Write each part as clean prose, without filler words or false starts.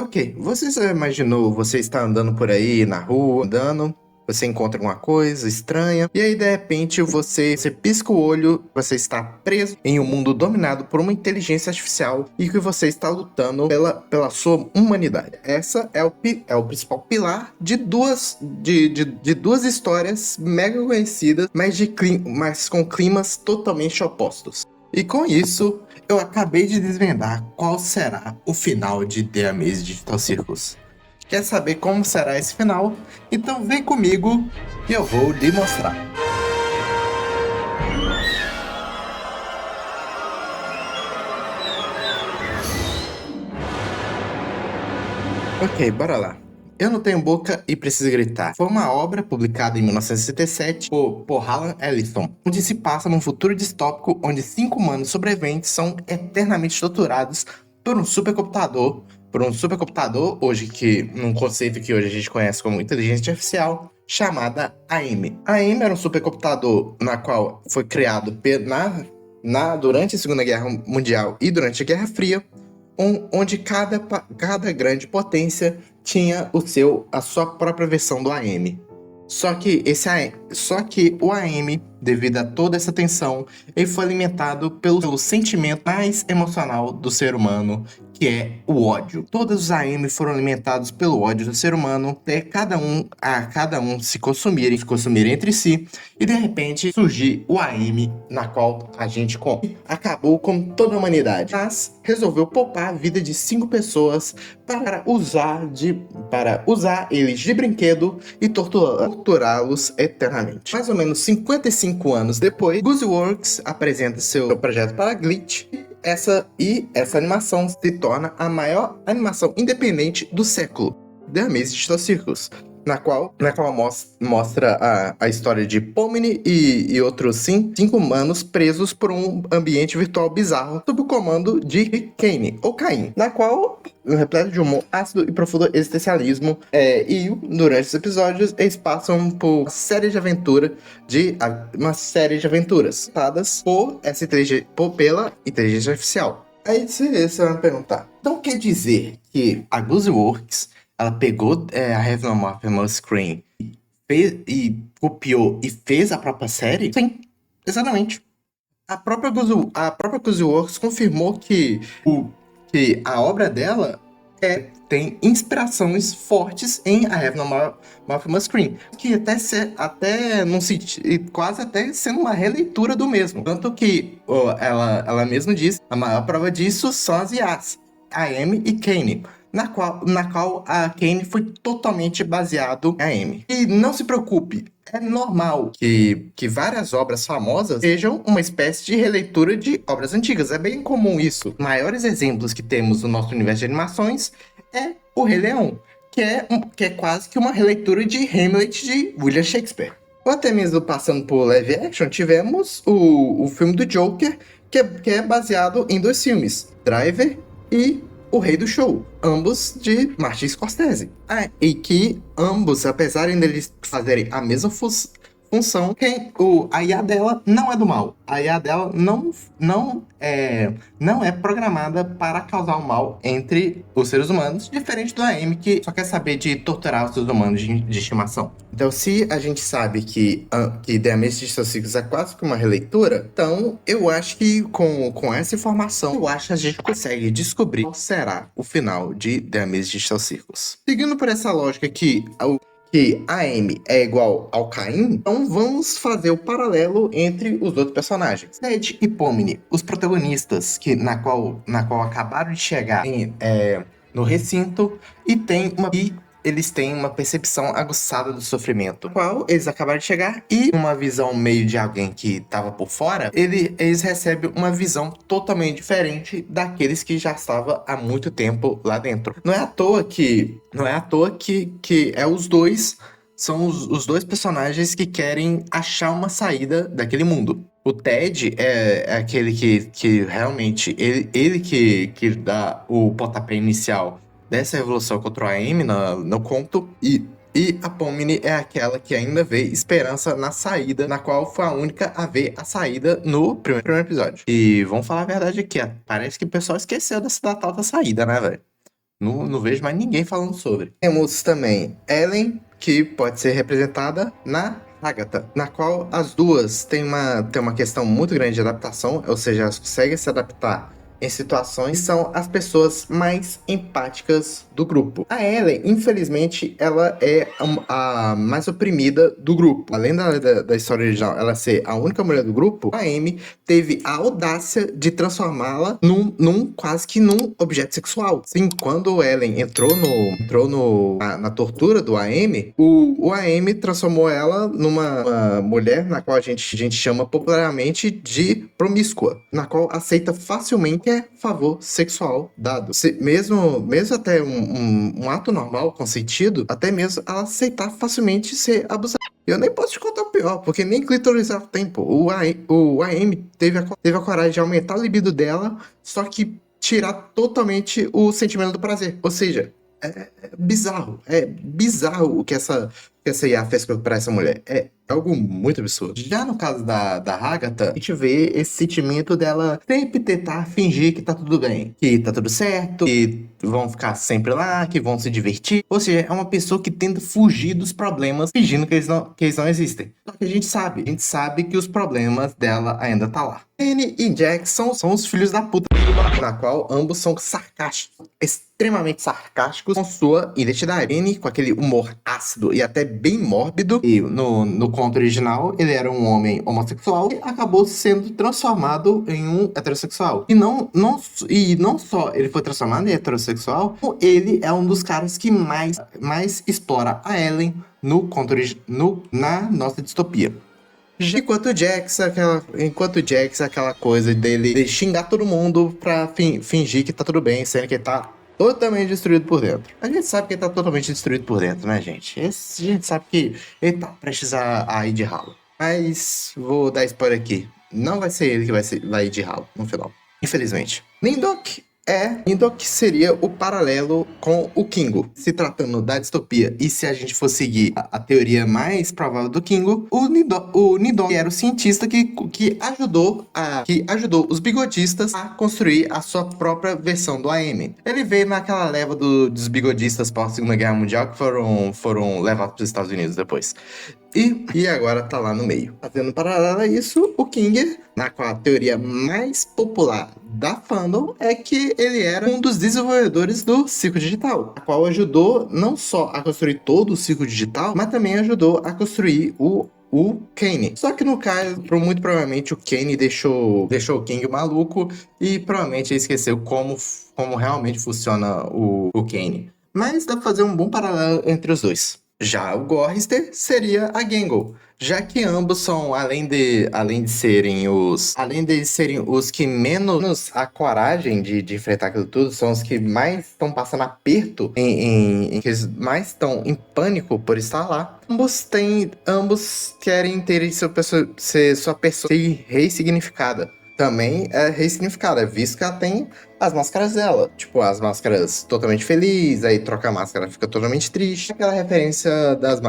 Ok, você já imaginou, você está andando por aí na rua, andando, você encontra alguma coisa estranha, e aí de repente você pisca o olho, você está preso em um mundo dominado por uma inteligência artificial e que você está lutando pela sua humanidade. Essa é o principal pilar de duas histórias mega conhecidas, mas com climas totalmente opostos. E com isso, eu acabei de desvendar qual será o final de The Amazing Digital Circus. Quer saber como será esse final? Então vem comigo que eu vou lhe mostrar. Ok, bora lá. Eu Não Tenho Boca e Preciso Gritar foi uma obra publicada em 1967 por Hallam Ellison, onde se passa num futuro distópico onde 5 humanos sobreviventes são eternamente torturados por um supercomputador, hoje que num conceito que hoje a gente conhece como inteligência artificial, chamada AM. A AM era um supercomputador na qual foi criado durante a Segunda Guerra Mundial e durante a Guerra Fria, onde cada grande potência tinha a sua própria versão do AM. Só que o AM, devido a toda essa tensão, ele foi alimentado pelo sentimento mais emocional do ser humano, que é o ódio. Todos os AM foram alimentados pelo ódio do ser humano, até cada um se consumirem entre si, e de repente surgir o AM, na qual a gente acabou com toda a humanidade, mas resolveu poupar a vida de 5 pessoas para usar eles de brinquedo e torturá-los eternamente. Mais ou menos 55 anos depois, Gooseworks apresenta seu projeto para Glitch. Essa animação se torna a maior animação independente do século, The Amazing Digital Circus, na qual mostra a história de Pomni e outros 5 humanos presos por um ambiente virtual bizarro sob o comando de Kane, ou Caim, na qual, repleto de humor ácido e profundo existencialismo, e durante os episódios eles passam por uma série de aventuras dadas pela inteligência artificial. Aí você vai me perguntar, então quer dizer que a Gooseworks ela pegou a Have No More Famous Screen e copiou e fez a própria série? Sim, exatamente. A própria Gooseworks confirmou que a obra dela tem inspirações fortes em I Have No More Famous Screen, que até não se quase até sendo uma releitura do mesmo. Tanto que ela mesma diz, a maior prova disso são as IAs, AM e Kane, na qual a Kane foi totalmente baseado em AM. E não se preocupe, é normal que várias obras famosas sejam uma espécie de releitura de obras antigas. É bem comum isso. Os maiores exemplos que temos no nosso universo de animações é o Rei Leão, que é quase que uma releitura de Hamlet de William Shakespeare. Ou até mesmo passando por live action, tivemos o filme do Joker, que é baseado em 2 filmes, Driver e O Rei do Show, ambos de Martin Scorsese. E que ambos, apesar de eles fazerem a mesma função, a IA dela não é do mal. A IA dela não é programada para causar o mal entre os seres humanos, diferente do AM, que só quer saber de torturar os seres humanos de estimação. Então, se a gente sabe que The Amazing Digital Circus é quase que uma releitura, então eu acho que com essa informação, eu acho que a gente consegue descobrir qual será o final de The Amazing Digital Circus. Seguindo por essa lógica que AM é igual ao Caim, então vamos fazer o paralelo entre os outros personagens. Ted e Pomni, os protagonistas na qual acabaram de chegar no recinto e eles têm uma percepção aguçada do sofrimento, no qual eles acabaram de chegar, e uma visão meio de alguém que estava por fora, eles recebem uma visão totalmente diferente daqueles que já estavam há muito tempo lá dentro. Não é à toa que os dois são os dois personagens que querem achar uma saída daquele mundo. O Ted é aquele que realmente ele que dá o pontapé inicial dessa revolução contra o AM no conto, e a Pomni é aquela que ainda vê esperança na saída, na qual foi a única a ver a saída no primeiro episódio. E vamos falar a verdade aqui, parece que o pessoal esqueceu dessa tal da saída, né, velho? Não vejo mais ninguém falando sobre. Temos também Ellen, que pode ser representada na Agatha, na qual as duas têm uma questão muito grande de adaptação, ou seja, elas conseguem se adaptar em situações que são as pessoas mais empáticas do grupo. A Ellen, infelizmente, ela é a mais oprimida do grupo. Além da história original ela ser a única mulher do grupo, a Amy teve a audácia de transformá-la quase que num objeto sexual. Sim, quando o Ellen entrou na tortura do AM, o AM transformou ela numa mulher na qual a gente chama popularmente de promíscua, na qual aceita facilmente favor sexual dado. Mesmo até um ato normal, consentido, até mesmo ela aceitar facilmente ser abusada. Eu nem posso te contar o pior, porque nem clitorizar tempo. O AM teve a coragem de aumentar a libido dela, só que tirar totalmente o sentimento do prazer. Ou seja, é bizarro. É bizarro o que essa IA fez pra essa mulher. É algo muito absurdo. Já no caso da Agatha, a gente vê esse sentimento dela sempre tentar fingir que tá tudo bem, que tá tudo certo, que vão ficar sempre lá, que vão se divertir. Ou seja, é uma pessoa que tenta fugir dos problemas, fingindo que eles não existem. Só que a gente sabe que os problemas dela ainda tá lá. Anne e Jack são os filhos da puta, na qual ambos são sarcásticos, extremamente sarcásticos com sua identidade. Anne com aquele humor ácido e até bem mórbido, e no conto original ele era um homem homossexual e acabou sendo transformado em um heterossexual. E não só ele foi transformado em heterossexual, como ele é um dos caras que mais explora a Ellen na nossa distopia. Enquanto o Jax, aquela coisa de xingar todo mundo pra fingir que tá tudo bem, sendo que ele tá totalmente destruído por dentro. A gente sabe que ele tá totalmente destruído por dentro, né, gente? A gente sabe que ele tá prestes a ir de ralo. Mas vou dar spoiler aqui. Não vai ser ele que vai ir de ralo no final. Infelizmente. Nindok seria o paralelo com o Kingo. Se tratando da distopia, e se a gente for seguir a teoria mais provável do Kingo, o Nindok era o cientista que ajudou os bigodistas a construir a sua própria versão do AM. Ele veio naquela leva dos bigodistas pós Segunda Guerra Mundial que foram levados para os Estados Unidos depois. E agora tá lá no meio. Fazendo paralelo a isso, o King, na qual a teoria mais popular da fandom é que ele era um dos desenvolvedores do Circo Digital, a qual ajudou não só a construir todo o Circo Digital, mas também ajudou a construir o Kane. Só que no caso, muito provavelmente o Kane deixou o King maluco e provavelmente ele esqueceu como realmente funciona o Kane. Mas dá pra fazer um bom paralelo entre os dois. Já o Gorrister seria a Gangle, já que ambos são, além de serem os que menos a coragem de enfrentar aquilo tudo, são os que mais estão passando aperto, em que eles mais estão em pânico por estar lá. Ambos querem ter sua pessoa ressignificada. Também é ressignificada, visto que ela tem as máscaras dela. Tipo, as máscaras totalmente felizes, aí troca a máscara, fica totalmente triste. Aquela referência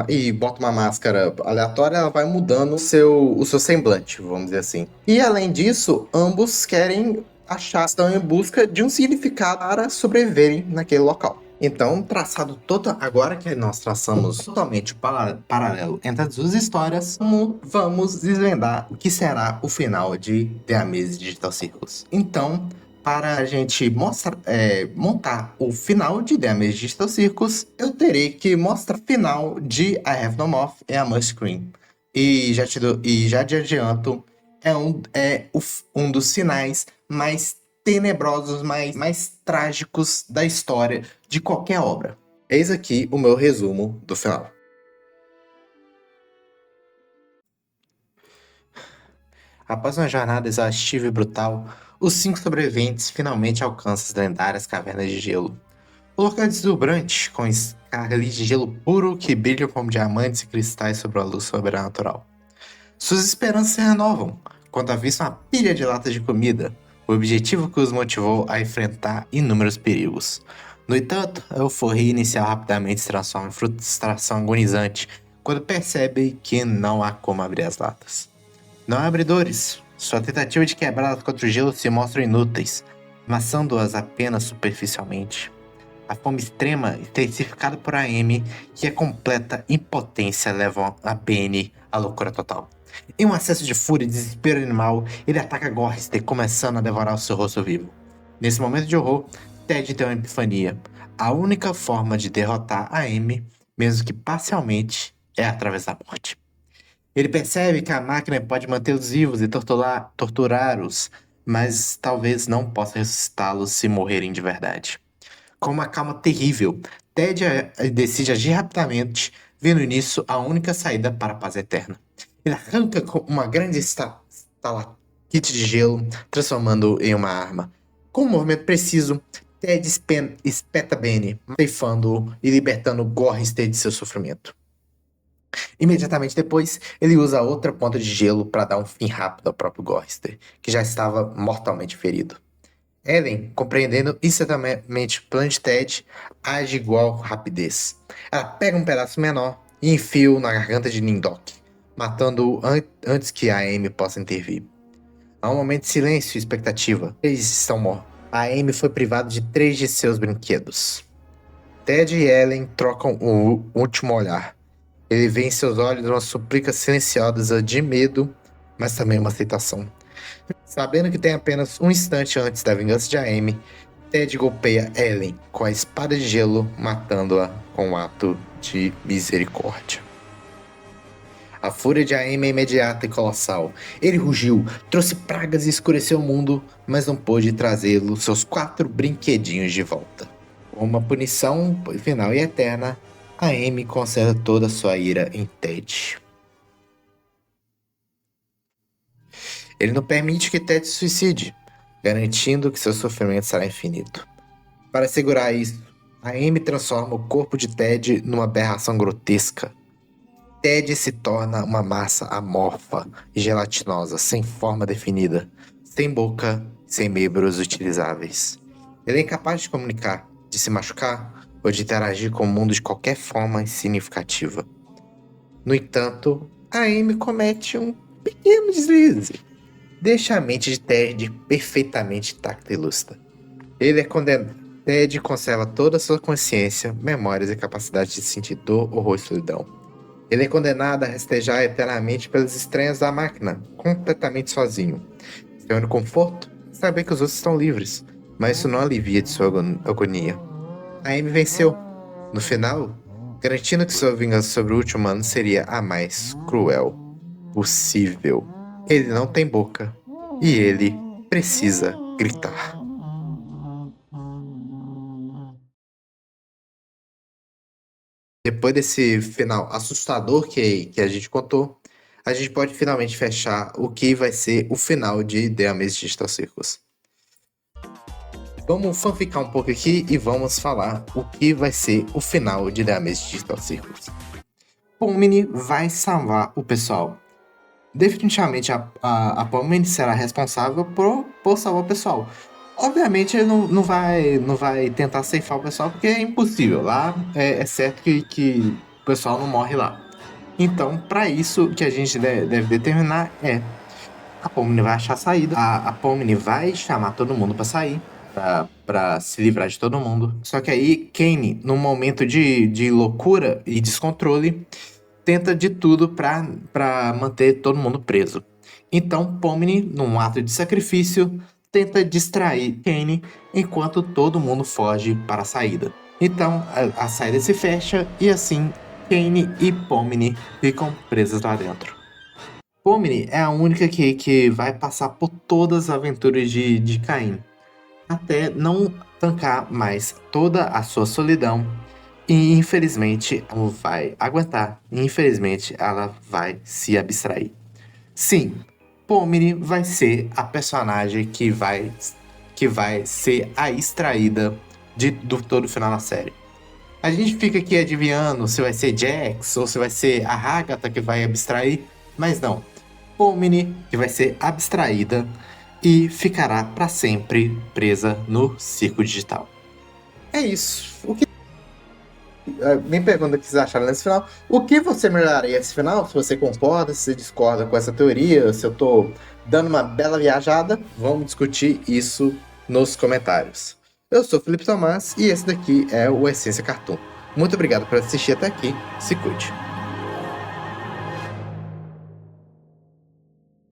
e bota uma máscara aleatória, ela vai mudando o seu semblante, vamos dizer assim. E além disso, ambos estão em busca de um significado para sobreviverem naquele local. Então, agora que nós traçamos totalmente o paralelo entre as duas histórias, vamos desvendar o que será o final de The Amazing Digital Circus. Então, para a gente montar o final de The Amazing Digital Circus, eu terei que mostrar o final de I Have No Moth e A Must Scream. E já te adianto, é um dos finais mais tenebrosos, mais trágicos da história de qualquer obra. Eis aqui o meu resumo do final. Após uma jornada exaustiva e brutal, os 5 sobreviventes finalmente alcançam as lendárias cavernas de gelo. O local é deslumbrante, com escargas de gelo puro que brilham como diamantes e cristais sobre a luz sobrenatural. Suas esperanças se renovam quando avistam uma pilha de latas de comida, o objetivo que os motivou a enfrentar inúmeros perigos. No entanto, a euforia inicial rapidamente se transforma em frustração agonizante quando percebem que não há como abrir as latas. Não há abridores. Sua tentativa de quebrá-las contra o gelo se mostram inúteis, amassando-as apenas superficialmente. A fome extrema, intensificada por Amy, e a completa impotência levam a Benny à loucura total. Em um acesso de fúria e desespero animal, ele ataca Gorrister, começando a devorar o seu rosto vivo. Nesse momento de horror, Ted tem uma epifania. A única forma de derrotar a Amy, mesmo que parcialmente, é através da morte. Ele percebe que a máquina pode mantê-los vivos e torturá-los, mas talvez não possa ressuscitá-los se morrerem de verdade. Com uma calma terrível, Ted decide agir rapidamente, vendo nisso a única saída para a paz eterna. Ele arranca com uma grande estalactite de gelo, transformando-o em uma arma. Com um movimento preciso, Ted espeta Benny, ceifando-o e libertando Gorrister de seu sofrimento. Imediatamente depois, ele usa a outra ponta de gelo para dar um fim rápido ao próprio Gorrister, que já estava mortalmente ferido. Ellen, compreendendo instantaneamente o plano de Ted, age igual rapidez. Ela pega um pedaço menor e enfia-o na garganta de Nindok, matando-o antes que a Amy possa intervir. Há um momento de silêncio e expectativa. Eles estão mortos. A Amy foi privada de 3 de seus brinquedos. Ted e Ellen trocam o último olhar. Ele vê em seus olhos uma súplica silenciosa de medo, mas também uma aceitação. Sabendo que tem apenas um instante antes da vingança de Amy, Ted golpeia Ellen com a espada de gelo, matando-a com um ato de misericórdia. A fúria de Amy é imediata e colossal. Ele rugiu, trouxe pragas e escureceu o mundo, mas não pôde trazê-lo seus 4 brinquedinhos de volta. Com uma punição final e eterna, a Amy concentra toda a sua ira em Ted. Ele não permite que Ted se suicide, garantindo que seu sofrimento será infinito. Para segurar isso, a Amy transforma o corpo de Ted numa aberração grotesca. Ted se torna uma massa amorfa e gelatinosa, sem forma definida, sem boca, sem membros utilizáveis. Ele é incapaz de comunicar, de se machucar ou de interagir com o mundo de qualquer forma significativa. No entanto, a Amy comete um pequeno deslize. Deixa a mente de Ted perfeitamente intacta e lúcida. Ele é condenado. Ted conserva toda a sua consciência, memórias e capacidade de sentir dor, horror e solidão. Ele é condenado a rastejar eternamente pelas estranhas da máquina, completamente sozinho. Seu único conforto é saber que os outros estão livres, mas isso não alivia de sua agonia. A Amy venceu. No final, garantindo que sua vingança sobre o último humano seria a mais cruel possível. Ele não tem boca e ele precisa gritar. Depois desse final assustador que a gente contou, a gente pode finalmente fechar o que vai ser o final de The Amazing Digital Circus. Vamos fanficar um pouco aqui e vamos falar o que vai ser o final de The Amazing Digital Circus. Pomni vai salvar o pessoal. Definitivamente a Pomni será responsável por salvar o pessoal. Obviamente ele não vai tentar ceifar o pessoal, porque é impossível. Lá é certo que o pessoal não morre lá. Então, para isso, o que a gente deve determinar é: a Pomni vai achar a saída, a Pomni vai chamar todo mundo para sair, para se livrar de todo mundo. Só que aí, Kane, num momento de loucura e descontrole, tenta de tudo para manter todo mundo preso. Então, Pomni, num ato de sacrifício, tenta distrair Kane enquanto todo mundo foge para a saída. Então, a saída se fecha e assim, Kane e Pomni ficam presas lá dentro. Pomni é a única que vai passar por todas as aventuras de Caim, até não tancar mais toda a sua solidão. E infelizmente ela vai aguentar. E infelizmente ela vai se abstrair. Sim, Pomni vai ser a personagem que vai ser a extraída do todo o final da série. A gente fica aqui adivinhando se vai ser Jax ou se vai ser a Agatha que vai abstrair, mas não. Pomni que vai ser abstraída e ficará para sempre presa no circo digital. É isso. Me pergunta o que vocês acharam nesse final. O que você melhoraria nesse final? Se você concorda, se você discorda com essa teoria, se eu tô dando uma bela viajada, vamos discutir isso nos comentários. Eu sou o Felipe Tomás e esse daqui é o Essência Cartoon. Muito obrigado por assistir até aqui. Se cuide.